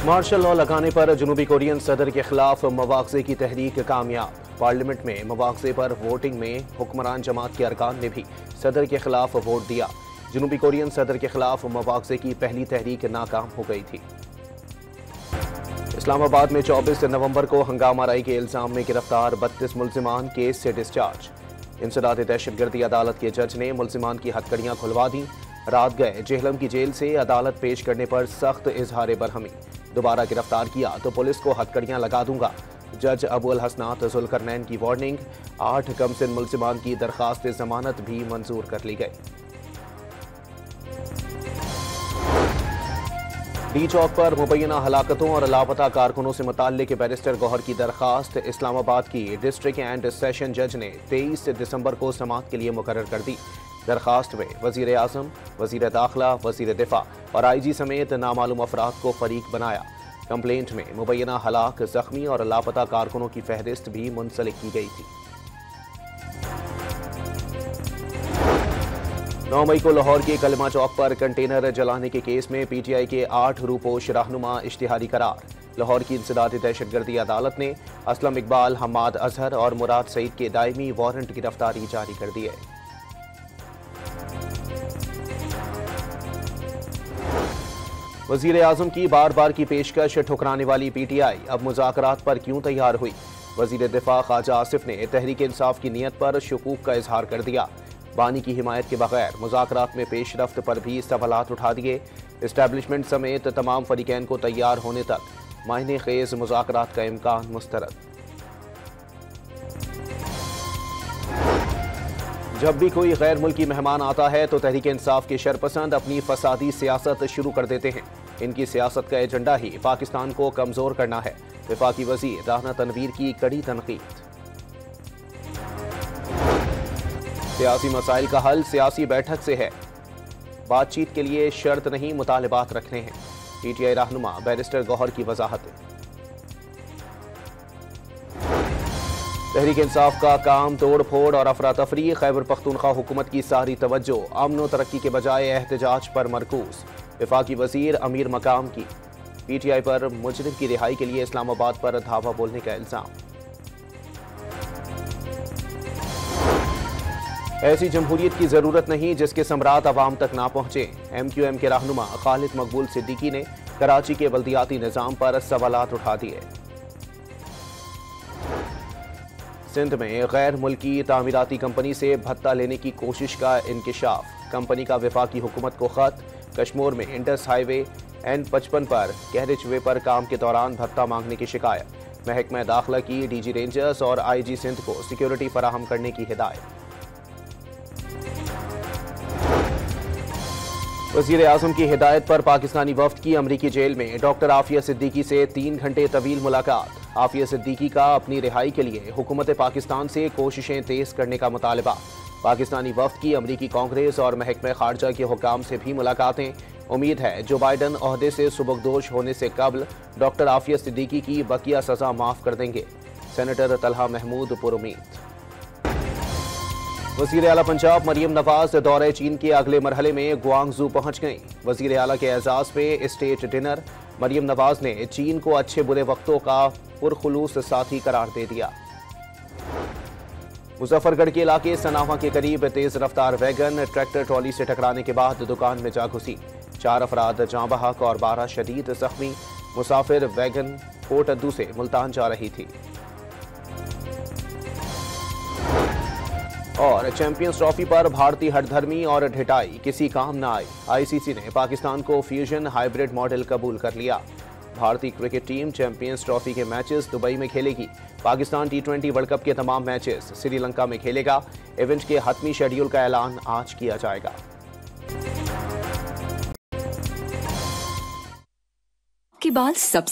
Martial law लगाने पर जनूबी कोरियन सदर के खिलाफ मवाख़ज़े की तहरीक कामयाब। पार्लियामेंट में मवाख़ज़े पर वोटिंग में हुक्मरान जमात के अरकान ने भी सदर के खिलाफ वोट दिया। जनूबी कोरियन सदर के खिलाफ मवाख़ज़े की पहली तहरीक नाकाम हो गई थी। इस्लामाबाद में 24 नवंबर को हंगामाराई के इल्जाम में गिरफ्तार 32 मुल्जिमान केस से डिस्चार्ज। इंसदाद दहशतगर्दी अदालत के जज ने मुल्जिमान की हथकड़ियां खुलवा दी। रात गए जेहलम की जेल से अदालत पेश करने पर सख्त इजहार बरहमी। दोबारा गिरफ्तार किया तो पुलिस को हथकड़ियां लगा दूंगा। जज अबुल हसनात जुल्करनैन की वार्निंग। 8 कमसिन मुल्जिमान की दरखास्त जमानत भी मंजूर कर ली गई। डी चौक पर मुबैना हलाकतों और लापता कारकुनों से मुताल्लिक बैरिस्टर गौहर की दरखास्त इस्लामाबाद की डिस्ट्रिक्ट एंड सेशन जज ने 23 दिसंबर को समाअत के लिए मुकर्रर कर दी। दरखास्त में वजीर आज़म, वजीर दाखिला, वजीर दिफा और IG समेत नामालूम अफराद को फरीक बनाया। कंप्लेंट में मुबैना हलाक, जख्मी और लापता कारकुनों की फहरिस्त भी मुंसलिक की गई थी। 9 मई को लाहौर के कलमा चौक पर कंटेनर जलाने के केस में PTI के 8 रूपोश रहनुमा इश्तिहारी करार। लाहौर की इंसदादी दहशतगर्दी अदालत ने असलम इकबाल, हम्माद अजहर और मुराद सईद के दायमी वारंट गिरफ्तारी जारी कर दी है। वजीर आज़म की बार बार की पेशकश ठुकराने वाली PTI अब मुज़ाकरात पर क्यों तैयार हुई? वजीर दिफा ख्वाजा आसिफ ने तहरीक इंसाफ की नीयत पर शुकूक का इजहार कर दिया। बानी की हिमायत के बगैर मुज़ाकरात में पेशरफ्त पर भी सवालात उठा दिए। इस्टेब्लिशमेंट समेत तमाम फरीकैन को तैयार होने तक मायने खेज मुज़ाकरात का इम्कान मुस्तरद। जब भी कोई गैर मुल्की मेहमान आता है तो तहरीक इंसाफ के शरपसंद अपनी फसादी सियासत शुरू कर देते हैं। इनकी सियासत का एजेंडा ही पाकिस्तान को कमजोर करना है। वफाकी वजीर राना तनवीर की कड़ी तनकीद। सियासी मसाइल का हल सियासी बैठक से है। बातचीत के लिए शर्त नहीं, मुतालिबात रखने हैं। PTI रहनुमा बैरिस्टर गौहर की वजाहतें। तहरीक इंसाफ का काम तोड़ फोड़ और अफरा तफरी। खैबर पख्तूनख्वा हुकूमत की सारी तवज्जो अमन व तरक्की के बजाय एहतजाज पर मरकूज। वफाकी वजीर अमीर मकाम की PTI पर मुजरिम की रिहाई के लिए इस्लामाबाद पर धावा बोलने का इल्जाम। ऐसी जमहूरियत की जरूरत नहीं जिसके समरात अवाम तक ना पहुंचे। MQM के रहनुमा खालिद मकबूल सिद्दीकी ने कराची के बल्दियाती निज़ाम पर सवालात उठा दिए। सिंध में गैर मुल्की तामीराती कंपनी से भत्ता लेने की कोशिश का इंकिशाफ। कंपनी का वफाकी हुकूमत को खत। कश्मीर में इंडस हाईवे N55 पर कैरेज वे पर काम के दौरान भत्ता मांगने की शिकायत। महकमा दाखिला की DG रेंजर्स और IG सिंध को सिक्योरिटी फराहम करने की हिदायत। वजीर आज़म की हिदायत पर पाकिस्तानी वफ्द की अमरीकी जेल में डॉक्टर आफिया सिद्दीकी से 3 घंटे तवील मुलाकात। आफिया सिद्दीकी का अपनी रिहाई के लिए हुकूमत पाकिस्तान से कोशिशें तेज करने का मुतालबा। पाकिस्तानी वफ्द की अमरीकी कांग्रेस और महकमा खारजा के हुकाम से भी मुलाकातें। उम्मीद है जो बाइडन ओहदे से सुबकदोश होने से कबल डॉक्टर आफिया सिद्दीकी की बकिया सजा माफ कर देंगे। सेनेटर तलहा महमूद पुरुमीद। वज़ीर आला पंजाब मरियम नवाज दौरे चीन के अगले मरहले में गुआंगजू पहुंच गईं। वज़ीर आला के एजाज़ पे स्टेट डिनर। मरियम नवाज ने चीन को अच्छे बुरे वक्तों का पुरखुलूस साथी करार दे दिया। मुजफ्फरगढ़ के इलाके सनावा के करीब तेज रफ्तार वैगन ट्रैक्टर ट्रॉली से टकराने के बाद दुकान में जा घुसी। 4 अफराद जाँ बहक और 12 शदीद जख्मी। मुसाफिर वैगन कोट अद्दू से मुल्तान जा रही थी। और चैंपियंस ट्रॉफी पर भारतीय हठधर्मी और ढिठाई किसी काम न आई। ICC ने पाकिस्तान को फ्यूजन हाइब्रिड मॉडल कबूल कर लिया। भारतीय क्रिकेट टीम चैंपियंस ट्रॉफी के मैचेस दुबई में खेलेगी। पाकिस्तान T20 वर्ल्ड कप के तमाम मैचेस श्रीलंका में खेलेगा। इवेंट के हतमी शेड्यूल का ऐलान आज किया जाएगा। की बाल सबसे